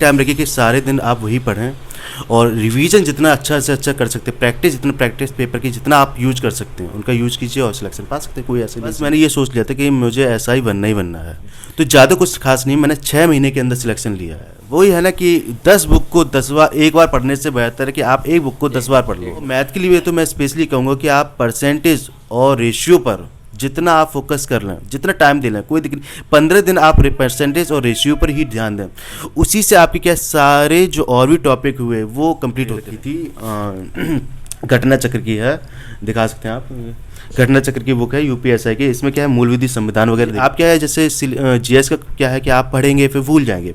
Time रखिए कि सारे दिन आप वही पढ़ें और रिवीजन जितना अच्छा से अच्छा कर सकते हैं, प्रैक्टिस पेपर की जितना आप यूज कर सकते हैं उनका यूज कीजिए और सिलेक्शन पा सकते हैं। कोई ऐसे बस मैंने ये सोच लिया था कि मुझे ऐसा ही बनना है, तो ज़्यादा कुछ खास नहीं, मैंने 6 महीने के अंदर सिलेक्शन लिया है। वही है ना कि 10 बुक को 10 बार एक बार पढ़ने से बेहतर है कि आप एक बुक को 10 बार पढ़ लो। मैथ के लिए तो मैं स्पेशली कहूँगा कि आप परसेंटेज और रेशियो पर जितना आप फोकस कर लें, जितना टाइम दे लें, कोई दिक्कत नहीं। 15 दिन आप परसेंटेज और रेशियो पर ही ध्यान दें, उसी से आपके क्या सारे जो और भी टॉपिक हुए वो कंप्लीट होती थी। घटना चक्र की है, दिखा सकते हैं आप, घटना चक्र की बुक है यूपीएसआई की। इसमें क्या है, मूल विधि संविधान वगैरह। आप क्या है, जैसे जीएस का क्या है कि आप पढ़ेंगे फिर भूल जाएंगे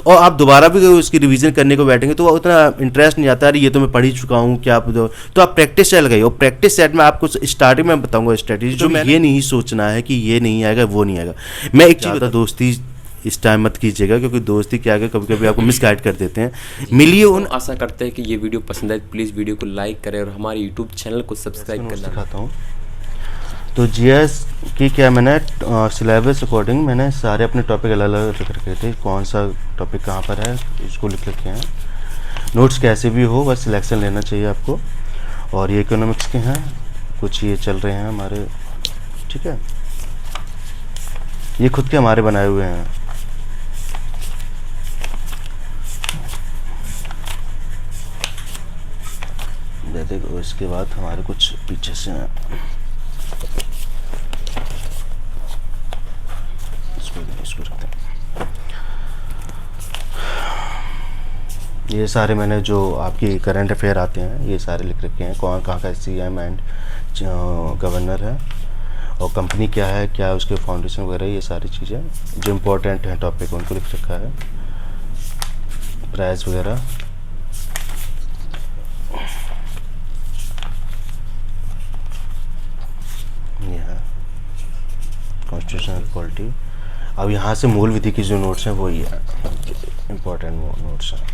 और आप दोबारा भी उसकी रिवीजन करने को बैठेंगे तो उतना इंटरेस्ट नहीं आता। अरे ये तो मैं पढ़ ही चुका हूँ, क्या आप तो आप प्रैक्टिस सेट लगाइए। और प्रैक्टिस सेट में आपको स्टार्टिंग में बताऊंगा स्ट्रेटेजी, जो मैं ये नहीं सोचना है कि ये नहीं आएगा वो नहीं आएगा। मैं एक चीज़ बता, दोस्ती इस टाइम मत कीजिएगा, क्योंकि दोस्ती क्या है कभी कभी आपको मिसगाइड कर देते हैं। मिलिए उन। आशा करते हैं कि ये वीडियो पसंद आए, प्लीज़ वीडियो को लाइक करें और हमारे यूट्यूब चैनल को सब्सक्राइब करना। दिखाता हूँ तो जीएस की क्या मैंने सिलेबस अकॉर्डिंग मैंने सारे अपने टॉपिक अलग अलग लिख रखे थे, कौन सा टॉपिक कहाँ पर है इसको लिख रखे हैं। नोट्स कैसे भी हो बस सिलेक्शन लेना चाहिए आपको। और ये इकोनॉमिक्स के हैं, कुछ ये चल रहे हैं हमारे, ठीक है, ये खुद के हमारे बनाए हुए हैं। देखो इसके बाद हमारे कुछ पीछे से हैं, इसको रखते हैं। ये सारे मैंने जो आपकी करंट अफेयर आते हैं ये सारे लिख रखे हैं, कौन कहाँ का सीएम एंड गवर्नर है और कंपनी क्या है, क्या उसके फाउंडेशन वगैरह, ये सारी चीज़ें जो इम्पोर्टेंट हैं टॉपिक उनको लिख रखा है, प्राइस वगैरह। Constitutional polity. अब यहाँ से मूल विधि की जो नोट्स हैं वही है, इम्पोर्टेंट नोट्स हैं।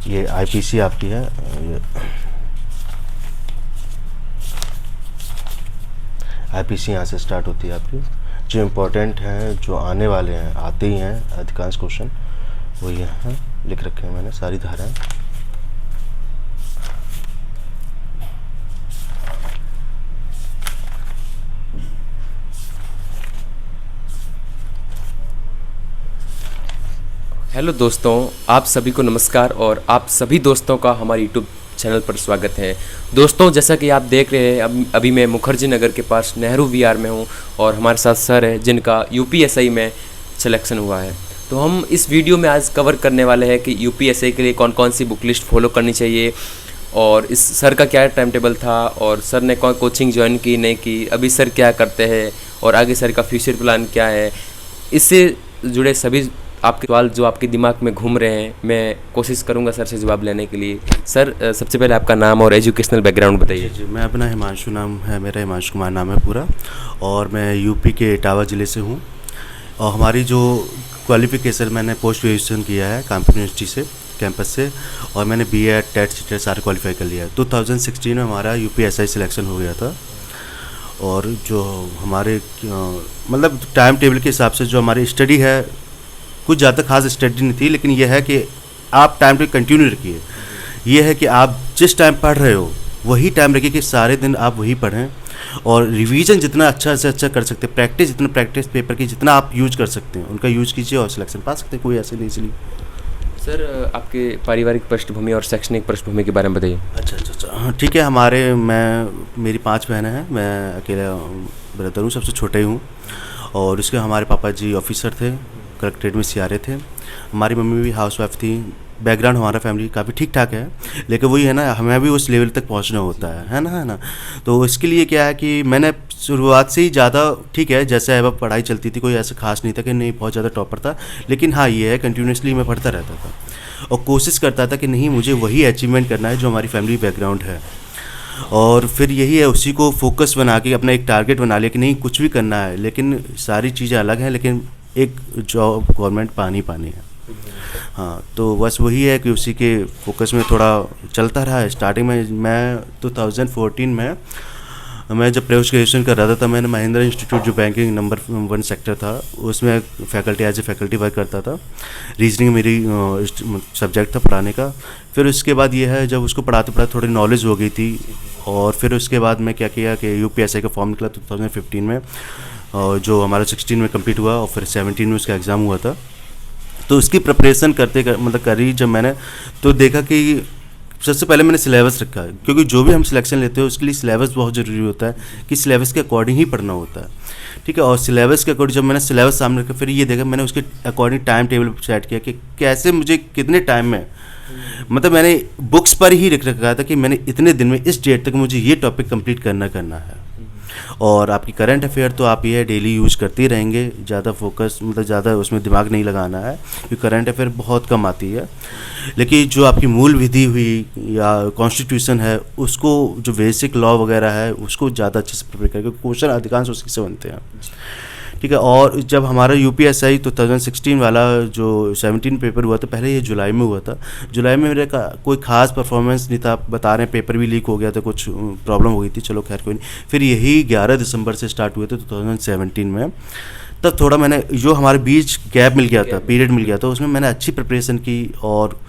ये आईपीसी आपकी है, ये आईपीसी यहाँ से स्टार्ट होती है आपकी। जो इम्पोर्टेंट हैं, जो आने वाले हैं, आते ही हैं अधिकांश क्वेश्चन, वो यहाँ लिख रखे हैं मैंने सारी धाराएं। हेलो दोस्तों, आप सभी को नमस्कार और आप सभी दोस्तों का हमारे यूट्यूब चैनल पर स्वागत है। दोस्तों, जैसा कि आप देख रहे हैं, अभी मैं मुखर्जी नगर के पास नेहरू वीआर में हूं और हमारे साथ सर है जिनका यूपीएसआई में सिलेक्शन हुआ है। तो हम इस वीडियो में आज कवर करने वाले हैं कि यूपीएसआई के लिए कौन कौन सी बुक लिस्ट फॉलो करनी चाहिए और इस सर का क्या टाइम टेबल था और सर ने कौन कोचिंग ज्वाइन की नहीं की, अभी सर क्या करते हैं और आगे सर का फ्यूचर प्लान क्या है। इससे जुड़े सभी आपके सवाल जो आपके दिमाग में घूम रहे हैं, मैं कोशिश करूंगा सर से जवाब लेने के लिए। सर, सबसे पहले आपका नाम और एजुकेशनल बैकग्राउंड बताइए। जी, मैं अपना हिमांशु नाम है मेरा, हिमांशु कुमार नाम है पूरा, और मैं यूपी के इटावा ज़िले से हूँ। और हमारी जो क्वालिफ़िकेशन, मैंने पोस्ट ग्रेजुएशन किया है कानपुर यूनिवर्सिटी से, कैंपस से, और मैंने बीएड टेट सीटेट सारे क्वालिफाई कर लिया है। 2016 में हमारा यूपीएसआई सिलेक्शन हो गया था। और जो हमारे मतलब टाइम टेबल के हिसाब से जो हमारी स्टडी है, कुछ ज़्यादा खास स्टडी नहीं थी, लेकिन यह है कि आप टाइम पे कंटिन्यू रखिए। यह है कि आप जिस टाइम पढ़ रहे हो वही टाइम रखिए कि सारे दिन आप वही पढ़ें और रिवीजन जितना अच्छा से अच्छा कर सकते हैं, प्रैक्टिस पेपर की जितना आप यूज कर सकते हैं उनका यूज कीजिए और सिलेक्शन पा सकते हैं। कोई ऐसे नहीं। इसलिए सर, आपके पारिवारिक पृष्ठभूमि और शैक्षणिक पृष्ठभूमि के बारे में बताइए। अच्छा, हाँ ठीक है। मेरी 5 बहनें हैं, मैं अकेला ब्रदर हूँ, सबसे छोटे हूँ। और उसके हमारे पापा जी ऑफिसर थे, कलेक्ट्रेट में सीआरए थे। हमारी मम्मी भी हाउसवाइफ थी। बैकग्राउंड हमारा फैमिली काफ़ी ठीक ठाक है, लेकिन वही है ना, हमें भी उस लेवल तक पहुंचना होता है ना। तो इसके लिए क्या है कि मैंने शुरुआत से ही ज़्यादा, ठीक है, जैसे अब पढ़ाई चलती थी, कोई ऐसा खास नहीं था कि नहीं बहुत ज़्यादा टॉपर था, लेकिन हाँ ये है कंटिन्यूसली मैं पढ़ता रहता था और कोशिश करता था कि नहीं मुझे वही अचीवमेंट करना है जो हमारी फैमिली बैकग्राउंड है। और फिर यही है, उसी को फोकस बना के अपना एक टारगेट बना लिया कि नहीं कुछ भी करना है, लेकिन सारी चीज़ें अलग हैं, लेकिन एक जॉब गवर्नमेंट पानी है। हाँ, तो बस वही है कि उसी के फोकस में थोड़ा चलता रहा है। स्टार्टिंग में मैं 2014 में मैं जब पोस्ट ग्रेजुएशन कर रहा था तब मैंने महिंद्रा इंस्टीट्यूट जो बैंकिंग नंबर 1 सेक्टर था उसमें faculty as a faculty work करता था। रीजनिंग मेरी सब्जेक्ट था पढ़ाने का। फिर उसके बाद ये है जब उसको पढ़ाते पढ़ाते थोड़ी नॉलेज हो गई थी, और फिर उसके बाद मैं क्या किया कि यूपीएससी का फॉर्म निकला 2015 में, और जो हमारा 16 में कंप्लीट हुआ और फिर 17 में उसका एग्ज़ाम हुआ था। तो उसकी प्रिपरेशन मतलब करी जब मैंने, तो देखा कि सबसे पहले मैंने सिलेबस रखा है, क्योंकि जो भी हम सिलेक्शन लेते हैं उसके लिए सिलेबस बहुत ज़रूरी होता है कि सिलेबस के अकॉर्डिंग ही पढ़ना होता है, ठीक है। और सिलेबस के अकॉर्डिंग जब मैंने सिलेबस सामने रखा, फिर ये देखा मैंने उसके अकॉर्डिंग टाइम टेबल सेट किया कि कैसे मुझे कितने टाइम में, मतलब मैंने बुक्स पर ही लिख रखा था कि मैंने इतने दिन में इस डेट तक मुझे ये टॉपिक कंप्लीट करना है। और आपकी करंट अफेयर तो आप ये डेली यूज करते ही रहेंगे, ज़्यादा फोकस मतलब ज़्यादा उसमें दिमाग नहीं लगाना है, क्योंकि करंट अफेयर बहुत कम आती है। लेकिन जो आपकी मूल विधि हुई या कॉन्स्टिट्यूशन है, उसको जो बेसिक लॉ वगैरह है उसको ज़्यादा अच्छे से प्रिपेयर करके, क्वेश्चन अधिकांश उसकी से बनते हैं, ठीक है। और जब हमारा यूपीएससी 2016 वाला जो 17 पेपर हुआ था, पहले ये जुलाई में हुआ था। जुलाई में मेरे कोई खास परफॉर्मेंस नहीं था, बता रहे हैं पेपर भी लीक हो गया था, कुछ प्रॉब्लम हो गई थी, चलो खैर कोई नहीं। फिर यही 11 दिसंबर से स्टार्ट हुए थे 2017 में। तब थोड़ा मैंने जो हमारे बीच गैप मिल गया था, पीरियड मिल गया था, उसमें मैंने अच्छी प्रिपरेशन की और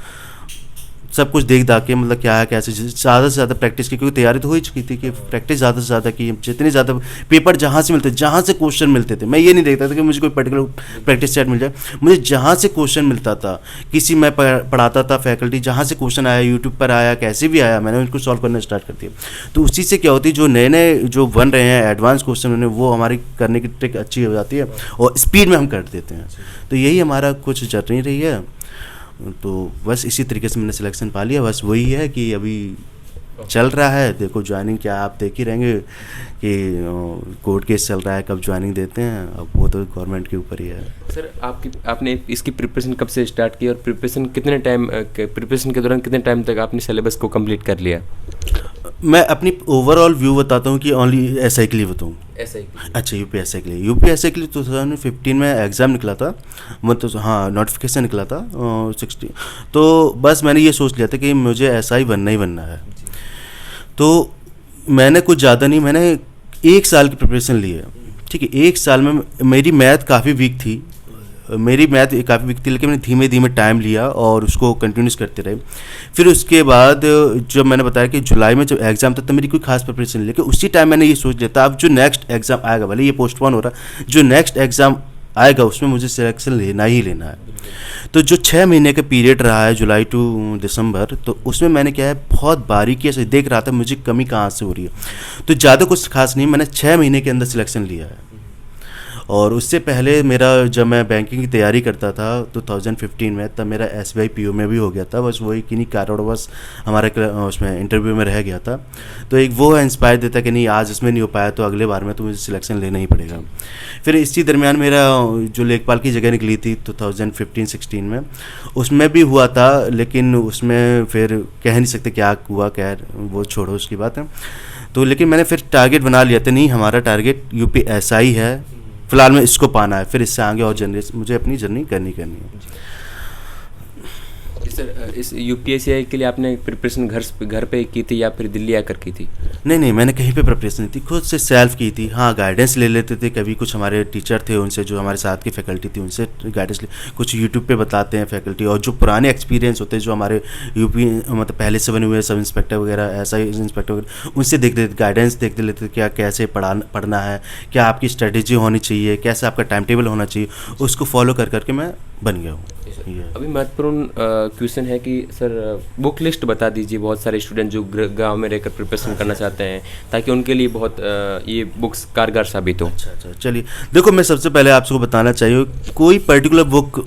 सब कुछ देख दाख के, मतलब क्या है कैसे ज़्यादा से ज़्यादा प्रैक्टिस की, क्योंकि तैयारी तो हो ही चुकी थी कि प्रैक्टिस ज़्यादा से ज़्यादा की। जितने ज़्यादा पेपर जहाँ से मिलते, जहाँ से क्वेश्चन मिलते थे, मैं ये नहीं देखता था कि मुझे कोई पर्टिकुलर प्रैक्टिस सेट मिल जाए, मुझे जहाँ से क्वेश्चन मिलता था, किसी मैं पढ़ाता था फैकल्टी, जहाँ से क्वेश्चन आया, यूट्यूब पर आया, कैसे भी आया, मैंने उनको सॉल्व करना स्टार्ट कर दिया। तो उसी से क्या होती है, जो नए नए जो बन रहे हैं एडवांस क्वेश्चन, वो हमारी करने की ट्रिक अच्छी हो जाती है और स्पीड में हम कर देते हैं। तो यही हमारा कुछ जर्नी रही है। तो बस इसी तरीके से मैंने सिलेक्शन पा लिया। बस वही है कि अभी चल रहा है, देखो ज्वाइनिंग क्या आप देख ही रहेंगे कि कोर्ट केस चल रहा है, कब ज्वाइनिंग देते हैं, अब वो तो गवर्नमेंट के ऊपर ही है। सर आपने इसकी प्रिपरेशन कब से स्टार्ट की और प्रिपरेशन के दौरान कितने टाइम तक आपने सिलेबस को कंप्लीट कर लिया? मैं अपनी ओवरऑल व्यू बताता हूँ कि ओनली एसआई के लिए बताऊँ। अच्छा, यूपीएससी के लिए 2015 में एग्ज़ाम निकला था, मतलब हाँ नोटिफिकेशन निकला था 16। तो बस मैंने ये सोच लिया था कि मुझे एसआई बनना ही बनना है। तो मैंने कुछ ज़्यादा नहीं, मैंने 1 साल की प्रिपरेशन ली है, ठीक है। 1 साल में मेरी मैथ काफ़ी वीक थी, लेकिन मैंने धीमे धीमे टाइम लिया और उसको कंटिन्यूस करते रहे। फिर उसके बाद जब मैंने बताया कि जुलाई में जब एग्ज़ाम था, तब मेरी कोई खास प्रिपरेशन नहीं, लेकिन उसी टाइम मैंने ये सोच लिया था अब जो नेक्स्ट एग्ज़ाम आएगा, भले ये पोस्टपोन हो रहा, जो नेक्स्ट एग्ज़ाम आएगा उसमें मुझे सिलेक्शन लेना ही लेना है। तो जो 6 महीने का पीरियड रहा है जुलाई टू दिसंबर, तो उसमें मैंने क्या है बहुत बारीकी से देख रहा था मुझे कमी कहाँ से हो रही है। तो ज़्यादा कुछ खास नहीं, मैंने 6 महीने के अंदर सिलेक्शन लिया है। और उससे पहले मेरा जब मैं बैंकिंग की तैयारी करता था 2015 में, तब मेरा SBI PO में भी हो गया था। बस वही किन्हीं कारणवश हमारे उसमें इंटरव्यू में रह गया था। तो एक वो इंस्पायर देता कि नहीं आज इसमें नहीं हो पाया तो अगले बार में तो मुझे सिलेक्शन लेना ही पड़ेगा। फिर इसी दरमियान मेरा जो लेखपाल की जगह निकली थी 2015-16 में, उसमें भी हुआ था, लेकिन उसमें फिर कह नहीं सकते क्या हुआ, खैर वो छोड़ो उसकी बात है। तो लेकिन मैंने फिर टारगेट बना लिया था, नहीं हमारा टारगेट UPSI है, फिलहाल में इसको पाना है, फिर इससे आगे और जनरेशन मुझे अपनी जर्नी करनी है। सर इस UPSI के लिए आपने प्रिपरेशन घर पे की थी या फिर दिल्ली आकर की थी? नहीं, मैंने कहीं पे प्रिपरेशन नहीं थी, खुद से सेल्फ की थी। हाँ, गाइडेंस ले लेते थे, कभी कुछ हमारे टीचर थे उनसे, जो हमारे साथ की फैकल्टी थी उनसे गाइडेंस ले, कुछ यूट्यूब पे बताते हैं फैकल्टी, और जो पुराने एक्सपीरियंस होते हैं जो हमारे यूपी मतलब पहले से बने हुए सब इंस्पेक्टर वगैरह, SI इंस्पेक्टर वगैरह, उनसे देखते थे, गाइडेंस देखते लेते थे क्या कैसे पढ़ना है, क्या आपकी स्ट्रेटेजी होनी चाहिए, कैसे आपका टाइम टेबल होना चाहिए, उसको फॉलो कर करके मैं बन गया हूँ। अभी महत्वपूर्ण क्वेश्चन है कि सर बुक लिस्ट बता दीजिए, बहुत सारे स्टूडेंट जो गांव में रहकर प्रिपरेशन करना चाहते हैं, ताकि उनके लिए बहुत ये बुक्स कारगर साबित हो। अच्छा, चलिए देखो, मैं सबसे पहले आपको बताना चाहिए कोई पर्टिकुलर बुक,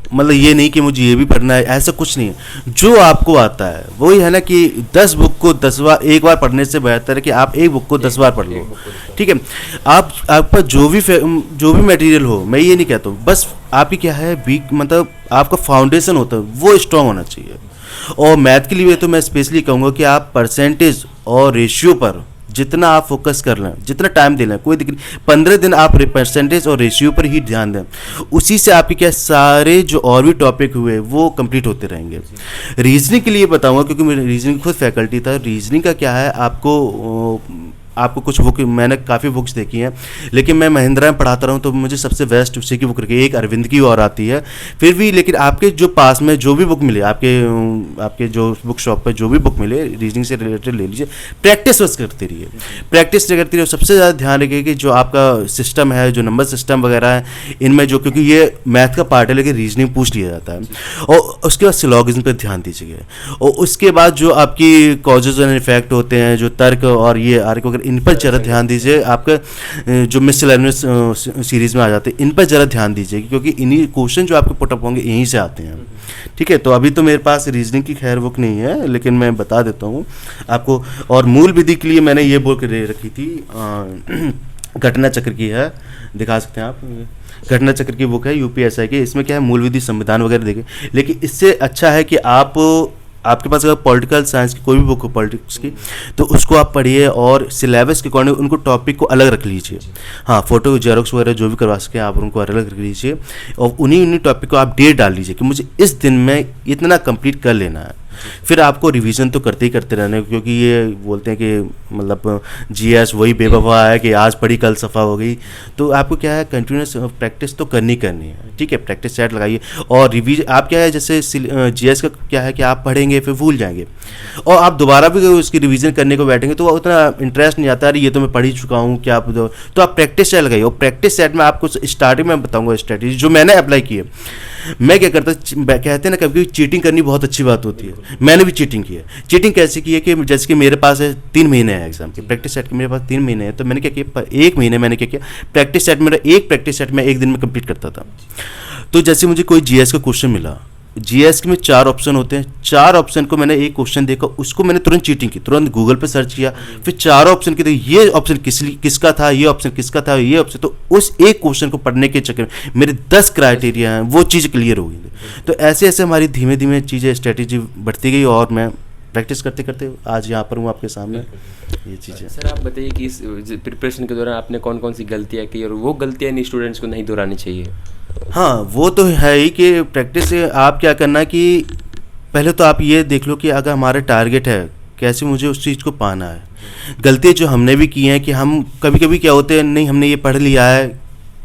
मतलब ये नहीं कि मुझे ये भी पढ़ना है, ऐसा कुछ नहीं है। जो आपको आता है वही है ना, कि 10 बुक को 10 बार एक बार पढ़ने से बेहतर है कि आप एक बुक को 10 बार पढ़ लो, ठीक है। आपका जो भी मटेरियल हो, मैं ये नहीं कहता हूँ, बस आपकी क्या है वीक, मतलब आपका फाउंडेशन होता है वो स्ट्रांग होना चाहिए। और मैथ के लिए तो मैं स्पेशली कहूँगा कि आप परसेंटेज और रेशियो पर जितना आप फोकस कर लें, जितना टाइम दे लें, कोई दिक्कत नहीं, 15 दिन आप परसेंटेज और रेशियो पर ही ध्यान दें, उसी से आपके क्या सारे जो और भी टॉपिक हुए वो कंप्लीट होते रहेंगे। रीजनिंग के लिए बताऊंगा, क्योंकि मेरी रीजनिंग खुद फैकल्टी था। रीजनिंग का क्या है, आपको आपको कुछ बुक, मैंने काफ़ी बुक्स देखी हैं, लेकिन मैं महिंद्रा में पढ़ाता रहा हूँ तो मुझे सबसे बेस्ट उसी की बुक रखी है। एक अरविंद की और आती है फिर भी, लेकिन आपके जो पास में जो भी बुक मिले, आपके जो बुक शॉप पर जो भी बुक मिले रीजनिंग से रिलेटेड ले लीजिए, प्रैक्टिस बस करते रहिए, प्रैक्टिस करते रहिए। सबसे ज़्यादा ध्यान रखिए कि जो आपका सिस्टम है, जो नंबर सिस्टम वगैरह है, इनमें जो, क्योंकि ये मैथ का पार्ट है लेकिन रीजनिंग पूछ लिया जाता है। और उसके बाद सिलॉगिज्म पर ध्यान दीजिए, और उसके बाद जो आपकी कॉजेज एंड इफेक्ट होते हैं, जो तर्क और ये आर्क वगैरह, इन पर ज़रा ध्यान दीजिए। आपका जो मिसलेनियस सीरीज़ में आ जाते हैं, इन पर ज़रा ध्यान दीजिए, क्योंकि इन्हीं क्वेश्चन जो आपके पुटअप होंगे यहीं से आते हैं। ठीक है, तो अभी तो मेरे पास रीजनिंग की खैर बुक नहीं है, लेकिन मैं बता देता हूँ आपको। और मूल विधि के लिए मैंने ये बुक रखी थी, घटना चक्र की है, दिखा सकते हैं आप, घटना चक्र की बुक है यूपीएसआई की। इसमें क्या है, मूल विधि, संविधान वगैरह देखें, लेकिन इससे अच्छा है कि आपके पास अगर पॉलिटिकल साइंस की कोई भी बुक हो पॉलिटिक्स की, तो उसको आप पढ़िए और सिलेबस के अकॉर्डिंग उनको टॉपिक को अलग रख लीजिए। हाँ, फोटो जेरोक्स वगैरह जो भी करवा सके आप उनको अलग रख लीजिए, और उन्हीं टॉपिक को आप डेट डाल लीजिए कि मुझे इस दिन में इतना कंप्लीट कर लेना है। फिर आपको रिवीजन तो करते ही करते रहने, क्योंकि ये बोलते हैं कि मतलब जीएस वही बेवफा है कि आज पढ़ी कल सफ़ा हो गई। तो आपको क्या है, कंटिन्यूस प्रैक्टिस तो करनी है। ठीक है, प्रैक्टिस सेट लगाइए और रिवीज। आप क्या है, जैसे जीएस का क्या है कि आप पढ़ेंगे फिर भूल जाएंगे, और आप दोबारा भी उसकी रिवीजन करने को बैठेंगे तो उतना इंटरेस्ट नहीं आता, अरे ये तो मैं पढ़ ही चुका हूँ क्या। तो आप प्रैक्टिस सेट लगाइए, और प्रैक्टिस सेट में आपको स्टार्टिंग में बताऊँगा स्ट्रेटेजी जो मैंने अप्लाई की है। मैं क्या करता, कहते हैं ना कभी चीटिंग करनी बहुत अच्छी बात होती है, मैंने भी चीटिंग की है। चीटिंग कैसे की है कि जैसे कि मेरे पास है 3 महीने हैं एग्जाम के, प्रैक्टिस सेट के मेरे पास 3 महीने हैं, तो मैंने क्या किया, 1 महीने मैंने क्या किया, प्रैक्टिस सेट, मेरा एक प्रैक्टिस सेट मैं एक दिन में कंप्लीट करता था। तो जैसे मुझे कोई जीएस का क्वेश्चन मिला, जीएस में 4 ऑप्शन होते हैं, 4 ऑप्शन को मैंने एक क्वेश्चन देखा, उसको मैंने तुरंत चीटिंग की, तुरंत गूगल पे सर्च किया, फिर 4 ऑप्शन के ये ऑप्शन किसका था, ये ऑप्शन किसका था, ये ऑप्शन, तो उस एक क्वेश्चन को पढ़ने के चक्कर में मेरे 10 क्राइटेरिया हैं, वो चीज़ क्लियर हो गई। तो ऐसे ऐसे हमारी धीमे धीमे चीज़ें स्ट्रेटेजी बढ़ती गई, और मैं प्रैक्टिस करते करते आज यहाँ पर हूँ आपके सामने, ये चीज़ें। सर आप बताइए कि इस प्रिपरेशन के दौरान आपने कौन कौन सी गलतियाँ की, और वो गलतियाँ इन स्टूडेंट्स को नहीं दोहरानी चाहिए? हाँ, वो तो है ही कि प्रैक्टिस से आप क्या करना कि पहले तो आप ये देख लो कि अगर हमारा टारगेट है कैसे मुझे उस चीज़ को पाना है। गलतियाँ जो हमने भी की हैं कि हम कभी कभी क्या होते हैं, नहीं हमने ये पढ़ लिया है,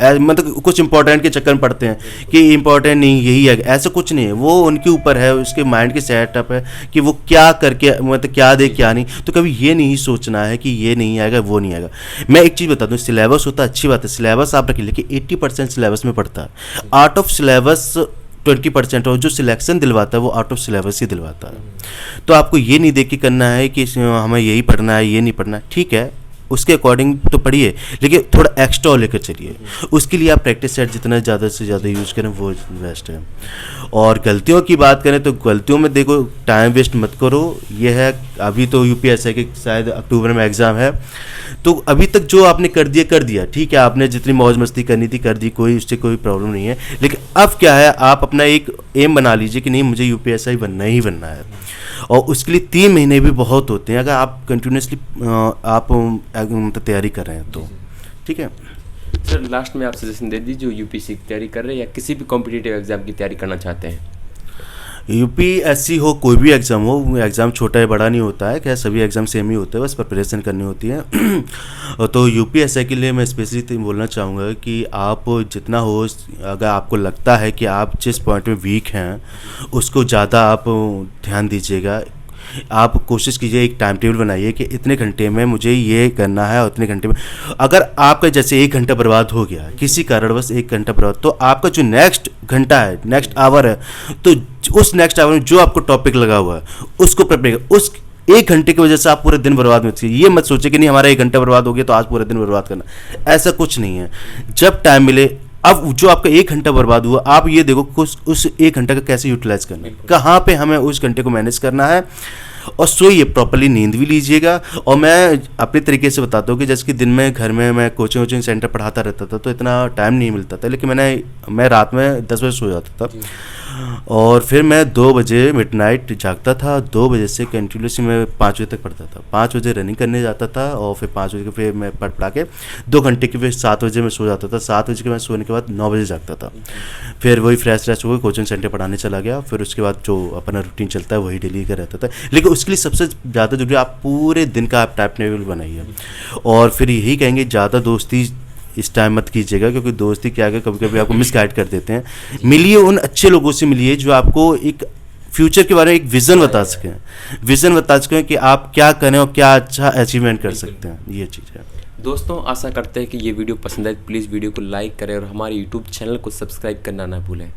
मतलब कुछ इंपॉर्टेंट के चक्कर में पढ़ते हैं कि इंपॉर्टेंट नहीं यही है, ऐसा कुछ नहीं है, वो उनके ऊपर है, उसके माइंड के सेटअप है कि वो क्या करके, मतलब क्या दे क्या नहीं। तो कभी ये नहीं सोचना है कि ये नहीं आएगा वो नहीं आएगा। मैं एक चीज़ बता दूँ, सिलेबस होता है अच्छी बात है, सिलेबस आप रखिए, लेकिन 80% सिलेबस में पढ़ता है, आउट ऑफ सिलेबस 20%, और जो सिलेक्शन दिलवाता है वो आउट ऑफ सिलेबस ही दिलवाता है। तो आपको ये नहीं देख के करना है कि हमें यही पढ़ना है, ये नहीं पढ़ना है, ठीक है उसके अकॉर्डिंग तो पढ़िए, लेकिन थोड़ा एक्स्ट्रा लेकर चलिए। उसके लिए आप प्रैक्टिस सेट जितना ज़्यादा से ज़्यादा यूज़ करें वो बेस्ट है। और गलतियों की बात करें तो गलतियों में देखो, टाइम वेस्ट मत करो। ये है, अभी तो यूपीएससी के शायद अक्टूबर में एग्ज़ाम है, तो अभी तक जो आपने कर दिया ठीक है, आपने जितनी मौज मस्ती करनी थी कर दी, कोई उससे कोई प्रॉब्लम नहीं है। लेकिन अब क्या है, आप अपना एक एम बना लीजिए कि नहीं मुझे यूपीएससी बनना ही बनना है, और उसके लिए 3 महीने भी बहुत होते हैं अगर आप कंटिन्यूसली आप तैयारी कर रहे हैं तो। ठीक है सर, लास्ट में आप सजेशन दे दीजिए जो यूपीएससी की तैयारी कर रहे हैं या किसी भी कॉम्पिटिटिव एग्जाम की तैयारी करना चाहते हैं। यूपीएससी हो, कोई भी एग्ज़ाम हो, एग्ज़ाम छोटा है बड़ा नहीं होता है, क्या सभी एग्ज़ाम सेम ही होते हैं, बस प्रिपरेशन करनी होती है। तो यूपीएससी के लिए मैं स्पेशली बोलना चाहूँगा कि आप जितना हो, अगर आपको लगता है कि आप जिस पॉइंट में वीक हैं उसको ज़्यादा आप ध्यान दीजिएगा। आप कोशिश कीजिए, एक टाइम टेबल बनाइए कि इतने घंटे में मुझे ये करना है, और इतने घंटे में अगर आपका जैसे 1 घंटा बर्बाद हो गया किसी कारणवश, 1 घंटा बर्बाद, तो आपका जो नेक्स्ट घंटा है, नेक्स्ट आवर है, तो उस नेक्स्ट आवर में जो आपको टॉपिक लगा हुआ है उसको प्रिपेयर, उस 1 घंटे की वजह से आप पूरे दिन बर्बाद मत कीजिए। ये मत सोचिए कि नहीं हमारा 1 घंटा बर्बाद हो गया तो आज पूरे दिन बर्बाद करना, ऐसा कुछ नहीं है। जब टाइम मिले, अब जो आपका 1 घंटा बर्बाद हुआ, आप ये देखो उस 1 घंटा का कैसे यूटिलाइज करना है, कहाँ पे हमें उस घंटे को मैनेज करना है, और सोइए, प्रॉपर्ली नींद भी लीजिएगा। और मैं अपने तरीके से बताता हूँ कि जैसे कि दिन में घर में मैं कोचिंग सेंटर पढ़ाता रहता था तो इतना टाइम नहीं मिलता था, लेकिन मैं रात में 10 बजे सो जाता था। और फिर मैं 2 बजे मिडनाइट जागता था, 2 बजे से कंटिन्यूसली मैं 5 बजे तक पढ़ता था। 5 बजे रनिंग करने जाता था और फिर 5 बजे के फिर मैं पढ़ा के 2 घंटे के फिर 7 बजे मैं सो जाता था। 7 बजे के मैं सोने के बाद 9 बजे जागता था। फिर वही फ्रेश होकर कोचिंग सेंटर पढ़ाने चला गया। फिर उसके बाद जो अपना रूटीन चलता है वही डेली का रहता था। लेकिन उसके लिए सबसे ज़्यादा जरूरी आप पूरे दिन का आप टाइम टेबल बनाइए। और फिर यही कहेंगे ज़्यादा दोस्ती इस टाइम मत कीजिएगा, क्योंकि दोस्ती क्या है कभी कभी आपको मिसगाइड कर देते हैं। मिलिए उन अच्छे लोगों से, मिलिए जो आपको एक फ्यूचर के बारे में एक विज़न बता सकें, विज़न बता सकें कि आप क्या करें और क्या अच्छा अचीवमेंट कर सकते हैं। ये चीज़ है। दोस्तों आशा करते हैं कि ये वीडियो पसंद आए। प्लीज़ वीडियो को लाइक करें और हमारे यूट्यूब चैनल को सब्सक्राइब करना ना भूलें।